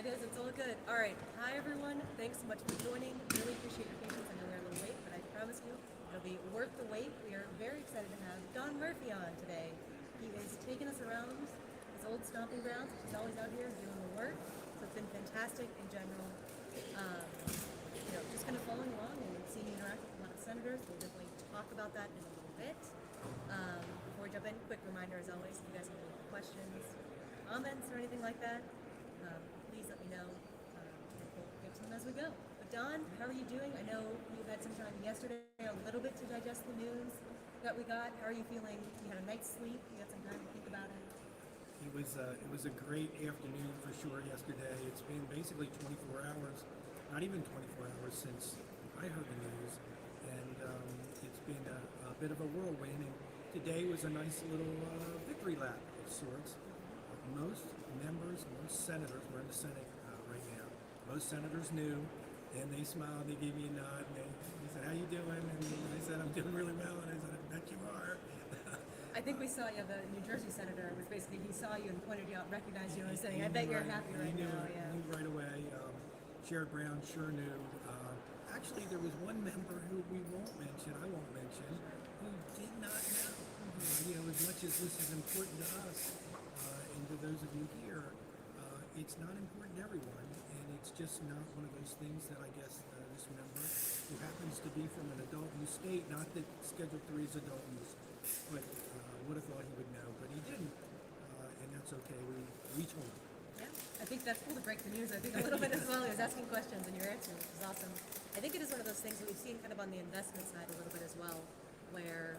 It is. It's all good. All right. Hi, everyone. Thanks so much for joining. Really appreciate your patience. I know we're a little late, but I promise you it'll be worth the wait. We are very excited to have Don Murphy on today. He is taking us around his old stomping grounds. He's always out here doing the work. So it's been fantastic in general. Just kind of following along and seeing you interact with a lot of senators. We'll definitely talk about that in a little bit. Before we jump in, quick reminder as always, if you guys have any questions, comments, or anything like that, please let me know, and we'll get to them as we go. But Don, how are you doing? I know you had some time yesterday, a little bit to digest the news that we got. How are you feeling? You had a night's sleep. You had some time to think about it. It was a great afternoon for sure yesterday. It's been basically 24 hours, not even 24 hours since I heard the news, and it's been a bit of a whirlwind. And today was a nice little victory lap of sorts. Most members, most senators, we're in the Senate right now, most senators knew, and they smiled, they gave me a nod, and they said, how you doing? And I said, I'm doing really well, and I said, I bet you are. I think we saw you, the New Jersey senator, was basically, he saw you and pointed you out, recognized you, and was saying, I bet you're happy right now. He knew right away. Sherrod Brown sure knew. Actually, there was one member who we won't mention, I won't mention, who did not know. As much as this is important to us, and to those of you here, it's not important to everyone, and it's just not one of those things that I guess this member, who happens to be from an adult use state, not that Schedule 3 is adult use, but would have thought he would know, but he didn't, and that's okay. We told him. Yeah, I think that's cool to break the news. I think a little bit as well. He was asking questions and you're answering, which is awesome. I think it is one of those things that we've seen kind of on the investment side a little bit as well, where,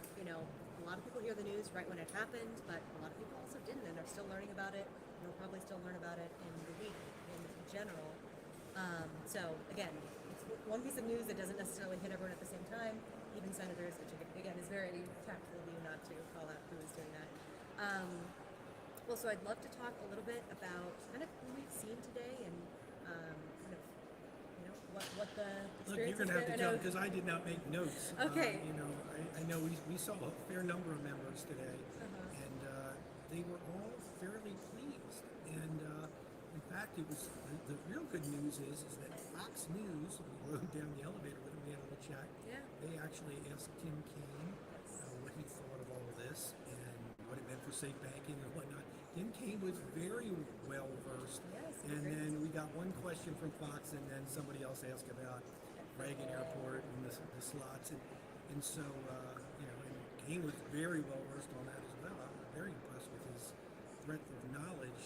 a lot of people hear the news right when it happened, but a lot of people also didn't and are still learning about it, and will probably still learn about it in the week in general. So again, it's one piece of news that doesn't necessarily hit everyone at the same time, even senators, which again is very tactful of you not to call out who is doing that. So I'd love to talk a little bit about kind of who we've seen today and what the experience Look, you're going to have to tell, because I did not make notes. Okay. I know we saw a fair number of members today, and they were all fairly pleased. And in fact, it was the real good news is that Fox News, we rode down the elevator with him, we had a little chat. Yeah. They actually asked Tim Kaine what he thought of all of this and what it meant for safe banking and whatnot. Tim Kaine was very well versed. Yes, and then we got one question from Fox, and then somebody else asked about Reagan Airport and the slots, and so and Kaine was very well versed on that as well. I was very impressed with his breadth of knowledge.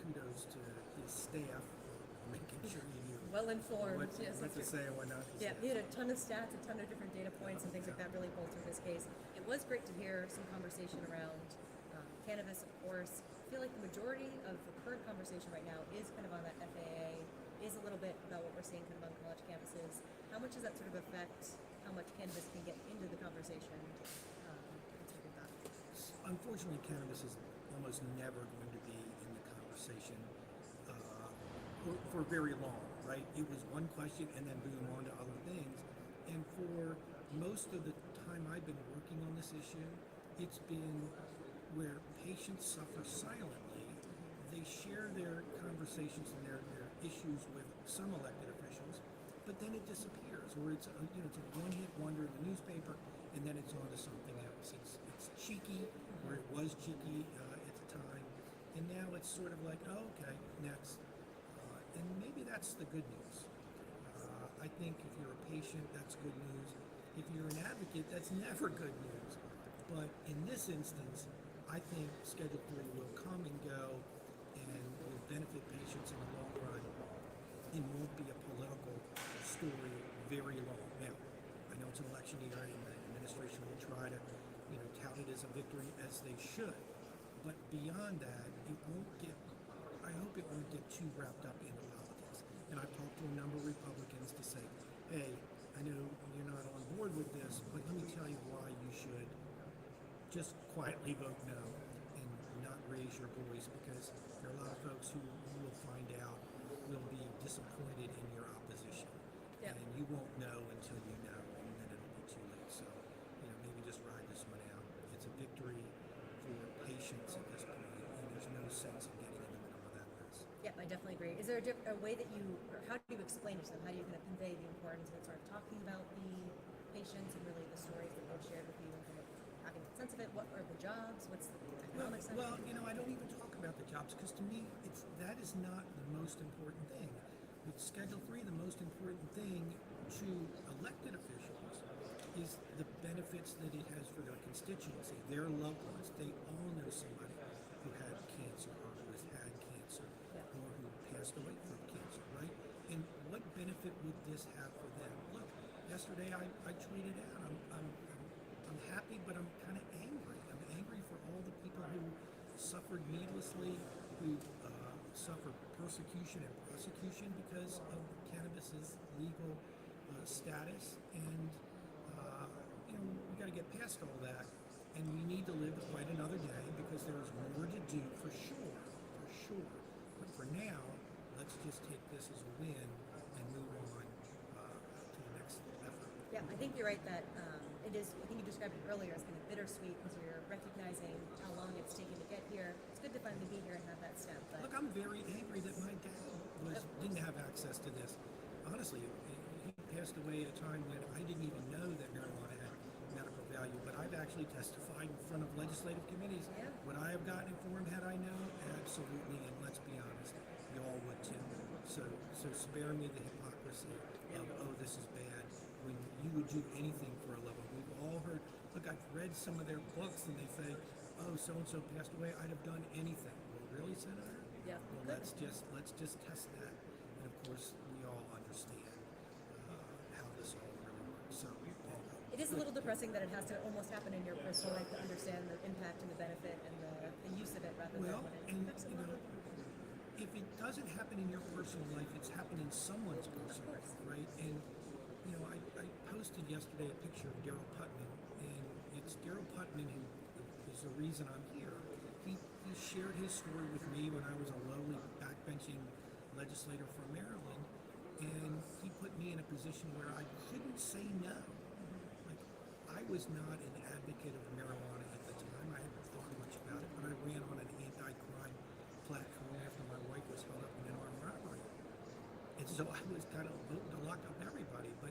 Kudos to his staff for making sure he knew well informed. what to say and what not to say. Yeah, he had a ton of stats, a ton of different data points and things like that really bolstered his case. It was great to hear some conversation around cannabis, of course. I feel like the majority of the current conversation right now is kind of on that FAA, is a little bit about what we're seeing kind of on college campuses. How much does that sort of affect how much cannabis can get into the conversation? Unfortunately, cannabis is almost never going to be in the conversation for very long, right? It was one question and then boom on to other things. And for most of the time I've been working on this issue, it's been where patients suffer silently. They share their conversations and their issues with some elected officials, but then it disappears, or it's a one-hit wonder in the newspaper, and then it's on to something else. It's cheeky, or it was cheeky at the time, and now it's sort of like, oh, okay, next. And maybe that's the good news. I think if you're a patient, that's good news. If you're an advocate, that's never good news. But in this instance, I think Schedule 3 will come and go and will benefit patients in the long run. It won't be a political story very long. Now, I know it's an election year and the administration will try to, tout it as a victory, as they should. But beyond that, I hope it won't get too wrapped up into politics. And I've talked to a number of Republicans to say, hey, I know you're not on board with this, but let me tell you why you should just quietly vote no and not raise your voice, because there are a lot of folks who you will find out will be disappointed in your opposition. Yep. And you won't know until you know, and then it'll be too late. So, maybe just ride this one out. It's a victory for patients at this point, and there's no sense in getting in the middle of that mess. Yeah, definitely agree. Is there a way that you, or how do you explain it to them? How do you kind of convey the importance of sort of talking about the patients and really the stories that they've shared with you and kind of having a sense of it? What are the jobs? What's the economic side? Well, I don't even talk about the jobs because to me, that is not the most important thing. With Schedule 3, the most important thing to elected officials is the benefits that it has for their constituency, their loved ones. They all know somebody who had cancer or who has had cancer or who passed away from cancer, right? And what benefit would this have for them? Look, yesterday I tweeted out, I'm happy, but I'm kind of angry. I'm angry for all the people who suffered needlessly, who suffered persecution and prosecution because of cannabis's legal status. And we got to get past all that, and we need to live to fight another day because there is more to do for sure. But for now, let's just take this as a win and move on to the next effort. Yeah, I think you're right that it is. I think you described it earlier as kind of bittersweet because you're recognizing how long it's taken to get here. It's good to finally be here and have that step. But look, I'm very angry that my dad didn't have access to this. Honestly, he passed away at a time when I didn't even know that marijuana had medical value. But I've actually testified in front of legislative committees. Yeah. Would I have gotten informed had I known? Absolutely. And let's be honest, you all would too. So spare me the hypocrisy of, oh, this is bad, when you would do anything for a loved one. We've all heard, look, I've read some of their books and they say, oh, so-and-so passed away, I'd have done anything. Well, really, Senator? Yeah. Well, let's just test that. And of course, we all understand how this all really works. So it is a little depressing that it has to almost happen in your personal life to understand the impact and the benefit and the use of it rather than when it affects someone. If it doesn't happen in your personal life, it's happened in someone's personal life, right? And I posted yesterday a picture of Darl Putman, and it's Darl Putman who is the reason I'm here. He shared his story with me when I was a lowly backbenching legislator from Maryland, and he put me in a position where I couldn't say no. Like, I was not an advocate of marijuana at the time. I hadn't thought much about it, but I ran on an anti-crime platform after my wife was held up in an armed robbery. And so I was kind of voting to lock up everybody. But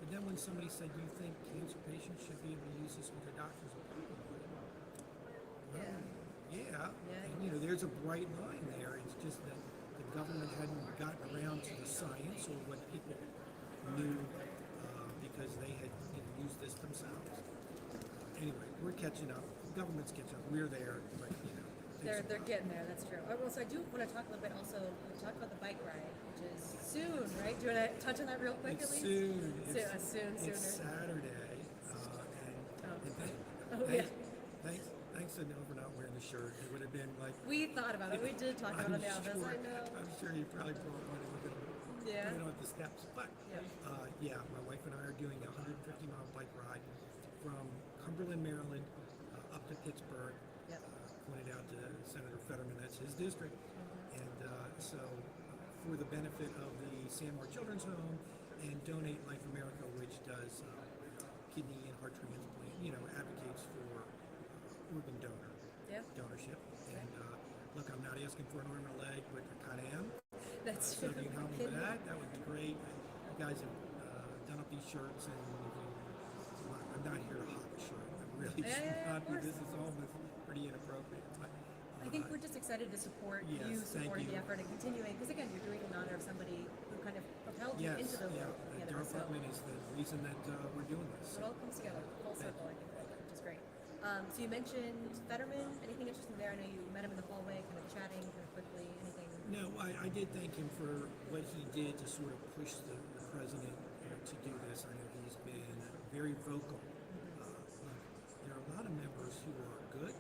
then when somebody said, you think cancer patients should be able to use this with their doctor's approval? Well, yeah. And there's a bright line there. It's just that the government hadn't gotten around to the science or what people knew because they had used this themselves. Anyway, we're catching up. The government's catching up. We're there, but they're getting there. That's true. Well, so I do want to talk a little bit also. Talk about the bike ride, which is soon, right? Do you want to touch on that real quick it's at least? Soon. Sooner. It's Saturday. Thanks to Nova for not wearing the shirt. It would have been like. We thought about it. We did talk about it in the office. I know. I'm sure you probably brought one and we're going to put it on the steps. But my wife and I are doing a 150-mile bike ride from Cumberland, Maryland, up to Pittsburgh. Pointed out to Senator Fetterman, that's his district. And so for the benefit of the Sandmore Children's Home and Donate Life America, which does kidney and heart transplant, advocates for organ donorship. And look, I'm not asking for an arm and a leg, but I kind of am. That's so if you can help me with that, that would be great. You guys have done up these shirts, and I'm not here to hawk a shirt. I really should not be. This is almost pretty inappropriate. But, I think we're just excited to support you supporting the effort and continuing, because again, you're doing it in honor of somebody who kind of propelled you into the world. Darl Putman is the reason that we're doing this. It all comes together, full circle, I think, which is great. So you mentioned Fetterman. Anything interesting there? I know you met him in the hallway, kind of chatting kind of quickly. Anything? No, I did thank him for what he did to sort of push the president to do this. I know he's been very vocal. There are a lot of members who are good,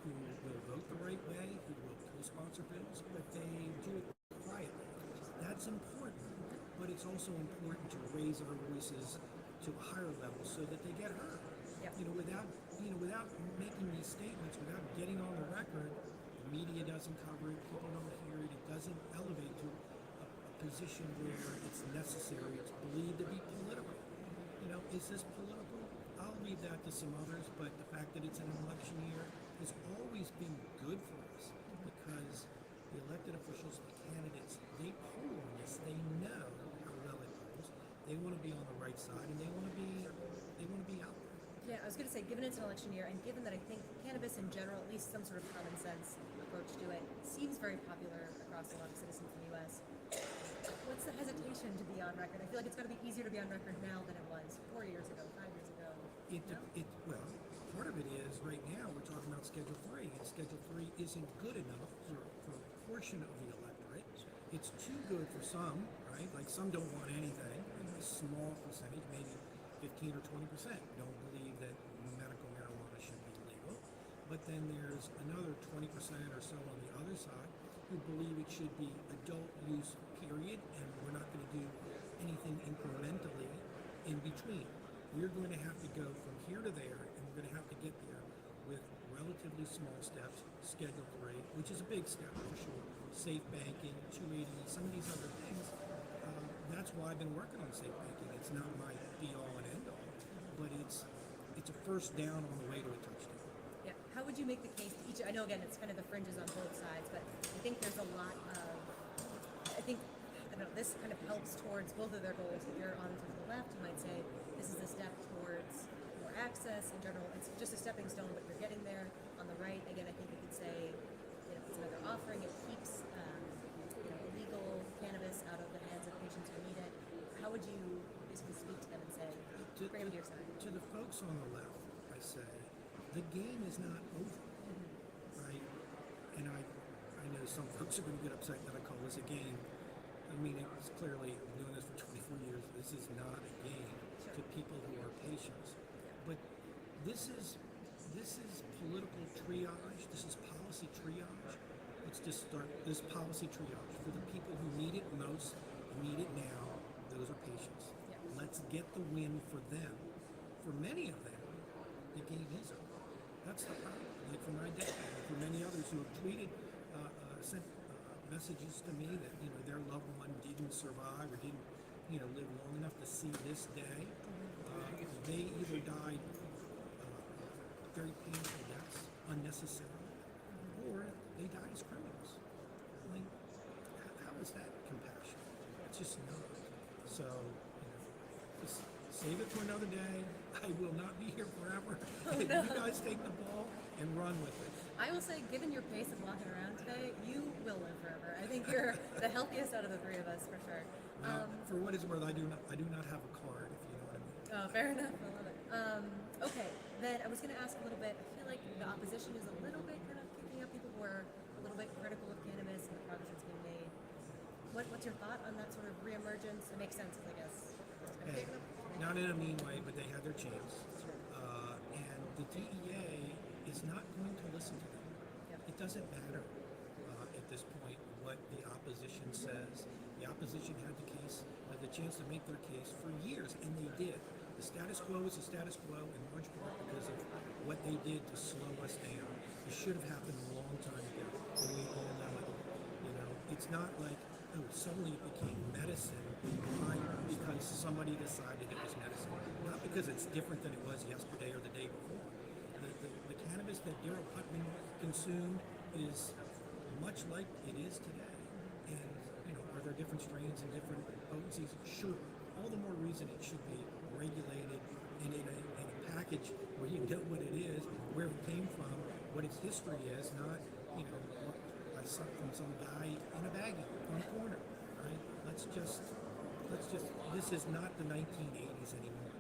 who will vote the right way, who will co-sponsor bills, but they do it quietly. That's important, but it's also important to raise our voices to a higher level so that they get heard. Without making these statements, without getting on the record, the media doesn't cover it, people don't hear it, it doesn't elevate to a position where it's necessary, it's believed to be political. Is this political? I'll leave that to some others, but the fact that it's an election year has always been good for us because the elected officials, the candidates, say, given it's an election year, and given that I think cannabis in general, at least some sort of common sense approach to it, seems very popular across a lot of citizens in the U.S., what's the hesitation to be on record? I feel like it's got to be easier to be on record now than it was 4 years ago, 5 years ago. Well, part of it is right now we're talking about Schedule 3, and Schedule 3 isn't good enough for a portion of the electorate. It's too good for some, right? Like some don't want anything. A small percentage, maybe 15 or 20%, don't believe that medical marijuana should be legal. But then there's another 20% or so on the other side who believe it should be adult use, period, and we're not going to do anything incrementally in between. We're going to have to go from here to there, and we're going to have to get there with relatively small steps. Schedule 3, which is a big step for sure. Safe banking, 280, some of these other things. That's why I've been working on safe banking. It's not my be-all and end-all, but it's a first down on the way to a touchdown. Yeah. How would you make the case to each? I know again it's kind of the fringes on both sides, but I think there's a lot of. I think I don't know. This kind of helps towards both of their goals. If you're on to the left, you might say this is a step towards more access in general. It's just a stepping stone, but you're getting there. On the right, again, I think you could say, it's another offering. It keeps illegal cannabis out of the hands of patients who need it. How would you basically speak to them and say, bring them to your side? To the folks on the left, I say, the game is not over, right? And I know some folks are going to get upset that I call this a game. I mean, it's clearly, I've been doing this for 24 years. This is not a game to people who are patients. But this is political triage. This is policy triage. Let's just start this policy triage. For the people who need it most, need it now, those are patients. Yeah. Let's get the win for them. For many of them, the game is over. That's the problem. Like for my dad, and for many others who have tweeted, sent messages to me that their loved one didn't survive or didn't live long enough to see this day. They either died very painful deaths, unnecessarily, or they died as criminals. I mean, how is that compassion? It's just not. So, just save it for another day. I will not be here forever. Oh, no. You guys take the ball and run with it. I will say, given your pace of walking around today, you will live forever. I think you're the healthiest out of the three of us, for sure. Well, for what it's worth, I do not have a card, if you know what I mean. Oh, fair enough. I love it. Okay, then I was going to ask a little bit. I feel like the opposition is a little bit kind of kicking up people who are a little bit critical of cannabis and the progress that's being made. What's your thought on that sort of reemergence? It makes sense, I guess. Hey, not in a mean way, but they had their chance. And the DEA is not going to listen to them. Yep. It doesn't matter at this point what the opposition says. The opposition had the chance to make their case for years, and they did. The status quo is the status quo in large part because of what they did to slow us down. It should have happened a long time ago, and we all know it. It's not like, suddenly it became medicine because somebody decided it was medicine. Not because it's different than it was yesterday or the day before. The cannabis that Darl Putman consumed is much like it is today. And, are there different strains and different potencies? Sure. All the more reason it should be regulated and in a package where you know what it is, where it came from, what its history is, not, from some guy in a baggie on the corner, right? Let's just, this is not the 1980s anymore.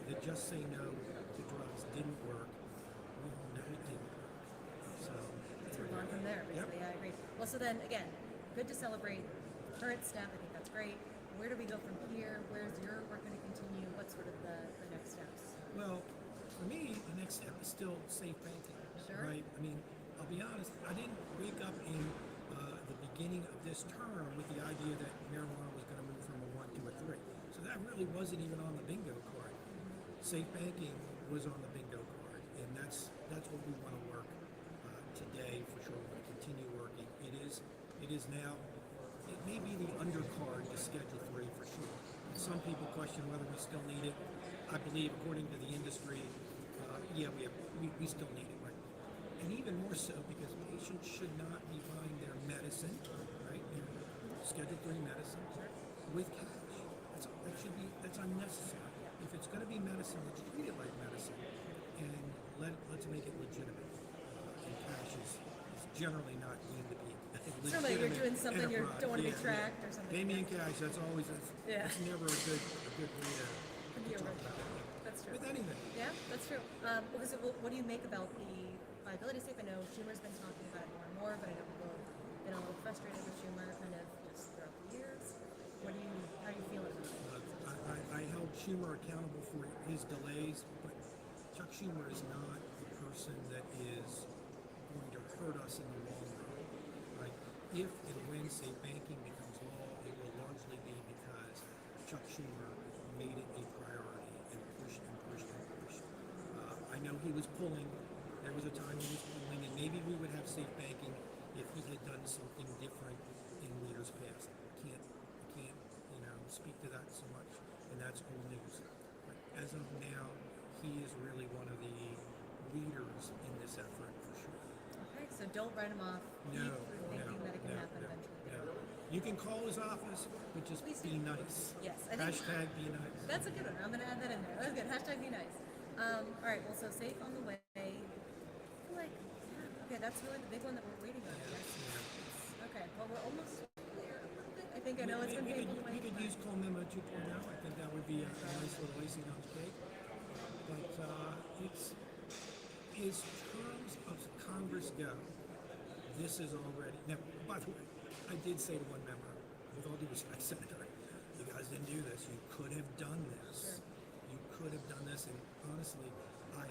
The just say no to drugs didn't work. We all know it didn't work. So, let's move on from there, basically. Yep. Yeah, I agree. Well, so then, again, good to celebrate the current step. I think that's great. Where do we go from here? Where's your work going to continue? What's sort of the next steps? Well, for me, the next step is still safe banking. Sure. Right? I mean, I'll be honest, I didn't wake up in the beginning of this term with the idea that marijuana was going to move from a 1 to a 3. So that really wasn't even on the bingo card. Safe banking was on the bingo card, and that's what we want to work today for sure. We're going to continue working. It is now, it may be the undercard to Schedule 3 for sure. Some people question whether we still need it. I believe, according to the industry, we still need it, right? And even more so because patients should not be buying their medicine, right? Schedule 3 medicine with cash. That's unnecessary. If it's going to be medicine, let's treat it like medicine. And let's make it legitimate. And cash is generally not deemed to be It's not like you're doing something you enterprise. don't want to be Yeah, tracked or something. Pay me in cash. That's always Yeah. that's never a good way Can be to a talk risk. about that. That's true. With anything. Yeah, that's true. What do you make about the liability safe? I know Schumer's been talking about it more and more, but I know people have been a little frustrated with Schumer kind of just throughout the years. How do you feel about it? I held Schumer accountable for his delays, but Chuck Schumer is not the person that is going to hurt us in the long run. Right? If and when safe banking becomes law, it will largely be because Chuck Schumer made it a priority and pushed and pushed and pushed. I know he was pulling. There was a time he was pulling, and maybe we would have safe banking if he had done something different in years past. I can't, speak to that so much, and that's old news. But as of now, he is really one of the leaders in this effort for sure. Okay, so don't write him off. No, Thinking that it can no, happen no, eventually. no. You can call his office, but just Please be do. nice. Yes, I think Hashtag be nice. that's a good one. I'm gonna add that in there. That's good. Hashtag be nice. All right. Well, so safe on the way. I feel like, yeah, okay, that's really the big one that we're waiting on. Yeah, Yes. yeah. Okay. Well, we're almost there a little bit. I think I know it's been painful to We wait. could use Call Memo 2.0. I think that would be a nice little icing on the cake. But it's as terms of Congress go, this is already now. By the way, I did say to one member, with all due respect, Senator, you guys didn't do this. You could have done this. Sure. You could have done this, and honestly, I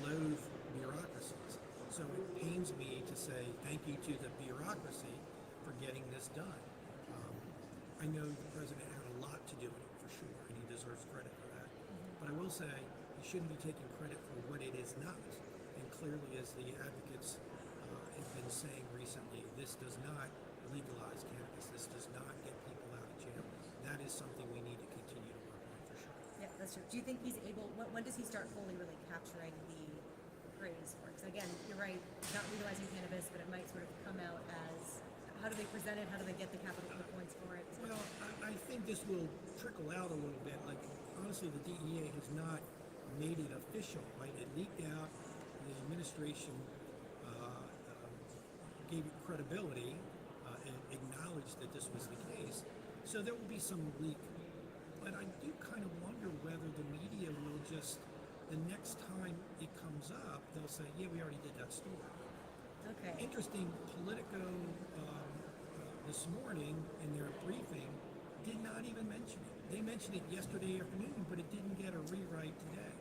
loathe bureaucracies. So it pains me to say thank you to the bureaucracy for getting this done. I know the president had a lot to do with it for sure, and he deserves credit for that. But I will say he shouldn't be taking credit for what it is not. And clearly, as the advocates have been saying recently, this does not legalize cannabis. This does not get people out of jail. That is something we need to continue to work on for sure. Yeah, that's true. Do you think he's able? When does he start fully really capturing the praise for it? Because again, you're right. Not legalizing cannabis, but it might sort of come out as how do they present it? How do they get the capital points for it? So, Well, I think this will trickle out a little bit. Like, honestly, the DEA has not made it official, right? It leaked out. The administration gave it credibility and acknowledged that this was the case. So there will be some leak. But I do kind of wonder whether the media will just, the next time it comes up, they'll say, yeah, we already did that story. okay. Interesting, Politico this morning in their briefing did not even mention it. They mentioned it yesterday afternoon, but it didn't get a rewrite today.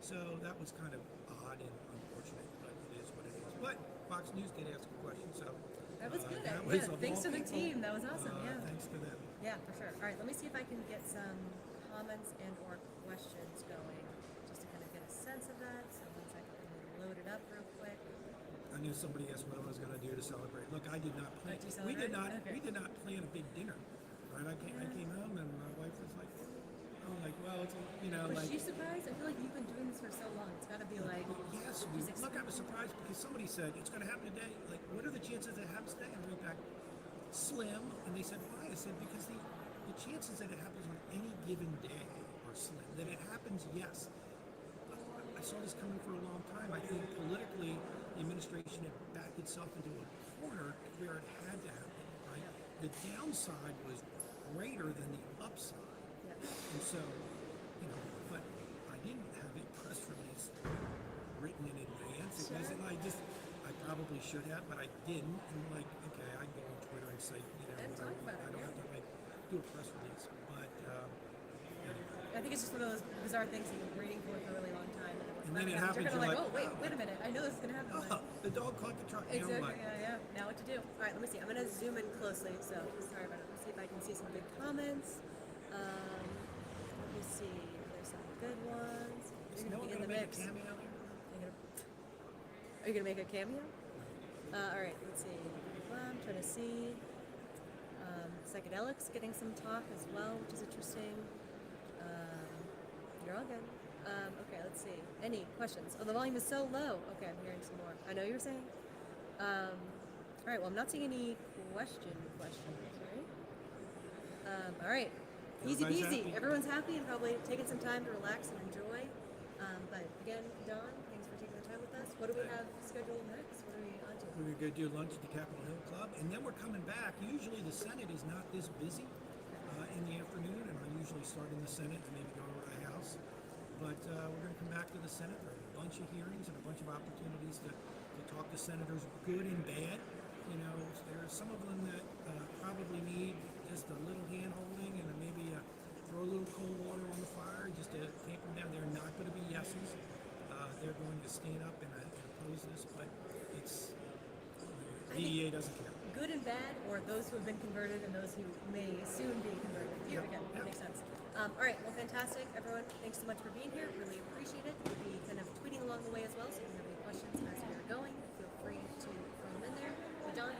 So that was kind of odd and unfortunate, but it is what it is. But Fox News did ask a question, so That was good. that Yeah, was of thanks all to the people, team. That was awesome. Yeah. Thanks to them. Yeah, for sure. All right, let me see if I can get some comments and or questions going, just to kind of get a sense of that. So one second, let me load it up real quick. I knew somebody asked what I was going to do to celebrate. Look, I did not plan. Did you We did not. celebrate? Okay. We did not plan a big dinner. Right? I came home and my wife was like, "I'm like, well, it's Was like." she surprised? I feel like you've been doing this for so long. It's got to be like, Yes, look, I was surprised because somebody said it's going to happen today. Like, what are the chances that it happens today? And I went back, slim. And they said, why? I said, because the chances that it happens on any given day are slim. That it happens, yes. But I saw this coming for a long time. I think politically, the administration had backed itself into a corner where it had to happen, right? The downside was greater than the upside. yeah. And so, but I didn't have a press release written in advance. It wasn't, I probably should have, but I didn't. And like, okay, I go on Twitter and say, And what talk about I it, don't yeah. have to do a press release. But anyway. I think it's just one of those bizarre things that you've been waiting for a really long time. And then it happens, You're you're kind of like, like, oh, wait a minute. I know this is going to happen. Oh, the dog caught the truck. You know Exactly. what? Yeah. Now what to do? All right, let me see. I'm going to zoom in closely. So sorry about it. Let's see if I can see some good comments. Let me see. There's some good ones. Is You're no going one to be in the going to make mix. a cameo? Are you going to make a cameo? All right. Let's see. I'm trying to see. Psychedelics getting some talk as well, which is interesting. You're all good. Okay, let's see. Any questions? Oh, the volume is so low. Okay, I'm hearing some more. I know you were saying. All right. Well, I'm not seeing any questions, right? All right. Easy Everybody's peasy. happy. Everyone's happy and probably taking some time to relax and enjoy. But again, Don, thanks for taking Fabulous. What do we have scheduled next? What are we on to? We're going to do lunch at the Capitol Hill Club, and then we're coming back. Usually the Senate is not this busy in the afternoon, and I usually start in the Senate and maybe go over to the House. But we're going to come back to the Senate. There are a bunch of hearings and a bunch of opportunities to talk to senators, good and bad. You know, there are some of them that probably need just a little hand holding and maybe throw a little cold water on the fire just to tamp them down. They're not going to be yeses. They're going to stand up and oppose this, but it's DEA doesn't care. Good and bad, or those who have been converted and those who may soon be converted. Yeah, Again, that makes sense. All right, well, fantastic, everyone. Thanks so much for being here. Really appreciate it. We'll be kind of tweeting along the way as well, so if you have any questions as we are going, feel free to throw them in there. But John,